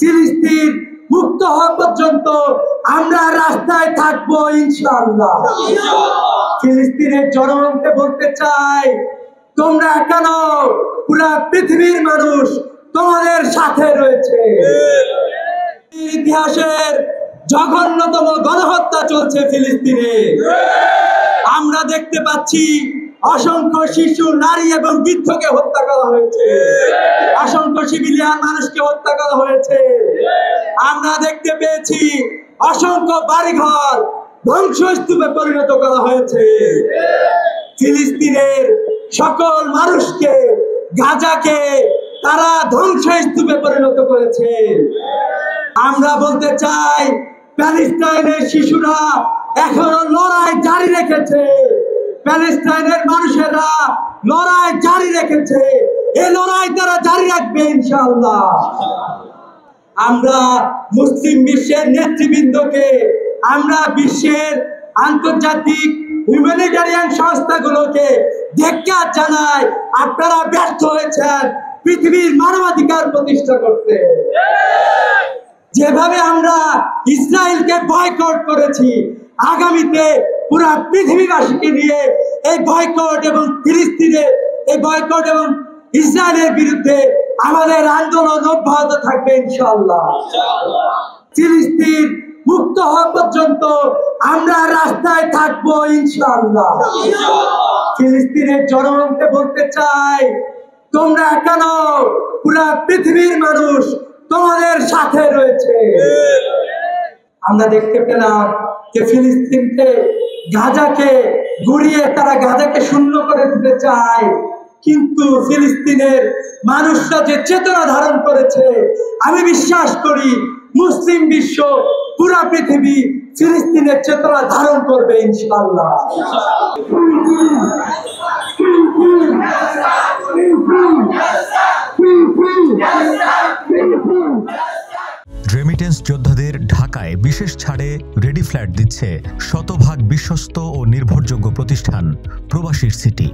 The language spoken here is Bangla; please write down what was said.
ফিলিস্তিন মুক্ত হওয়া পর্যন্ত আমরা রাস্তায় থাকবো ইনশাআল্লাহ। ফিলিস্তিনের জনগণকে বলতে চাই, তোমরা কেন, পুরা পৃথিবীর মানুষ তোমাদের সাথে রয়েছে। ইতিহাসের জঘন্যতম গণহত্যা চলছে ফিলিস্তিনে। আমরা দেখতে পাচ্ছি অসংখ্য শিশু, নারী এবং বৃদ্ধকে হত্যা করা হয়েছে, অসংখ্য সিভিলিয়ান মানুষকে হত্যা করা হয়েছে। আমরা দেখতে পেয়েছি অসংখ্য বাড়িঘর ধ্বংসস্তূপে পরিণত করা হয়েছে। ফিলিস্তিনের সকল মানুষকে, গাজাকে তারা ধ্বংসস্তূপে পরিণত করেছে। আমরা বলতে চাই, প্যালেস্টাইনের শিশুরা এখনো লড়াই জারি রেখেছে, প্যালেস্টাইনের মানুষেরা লড়াই জারি রেখেছে। এই লড়াই তারা জারি রাখবে ইনশাআল্লাহ। আমরা মুসলিম বিশ্বের নেতৃবৃন্দকে, আমরা বিশ্বের আন্তর্জাতিক হিউম্যানিটেরিয়ান সংস্থাগুলোকে ধিক্কার জানাই। আপনারা ব্যর্থ হয়েছেন পৃথিবীর মানবাধিকার প্রতিষ্ঠা করতে। যেভাবে আমরা ইসরায়েলকে বয়কট করেছি, আগামীতে পুরা পৃথিবীবাসীকে নিয়ে এই বয়কট এবং ফিলিস্তিনের এই বয়কট এবং ইসরায়েলের বিরুদ্ধে আমাদের আন্দোলন অব্যাহত থাকবে ইনশাআল্লাহ। ফিলিস্তিন মুক্ত হওয়া পর্যন্ত আমরা রাস্তায় থাকবো ইনশাআল্লাহ। ফিলিস্তিনের জনগণকে বলতে চাই, তোমরা কেন, পুরা পৃথিবীর মানুষ তোমাদের সাথে রয়েছে। আমরা দেখতে পেলাম যে ফিলিস্তিনকে, গাজাকে ঘুরিয়ে তারা গাজাকে শূন্য করে দিতে চায়, কিন্তু ফিলিস্তিনের মানুষরা যে চেতনা ধারণ করেছে, আমি বিশ্বাস করি মুসলিম বিশ্ব, পুরা পৃথিবী ফিলিস্তিনের চেতনা ধারণ করবে ইনশাআল্লাহ। রেমিটেন্স যোদ্ধাদের ঢাকায় বিশেষ ছাড়ে রেডি ফ্ল্যাট দিচ্ছে শতভাগ বিশ্বস্ত ও নির্ভরযোগ্য প্রতিষ্ঠান প্রবাসীর সিটি।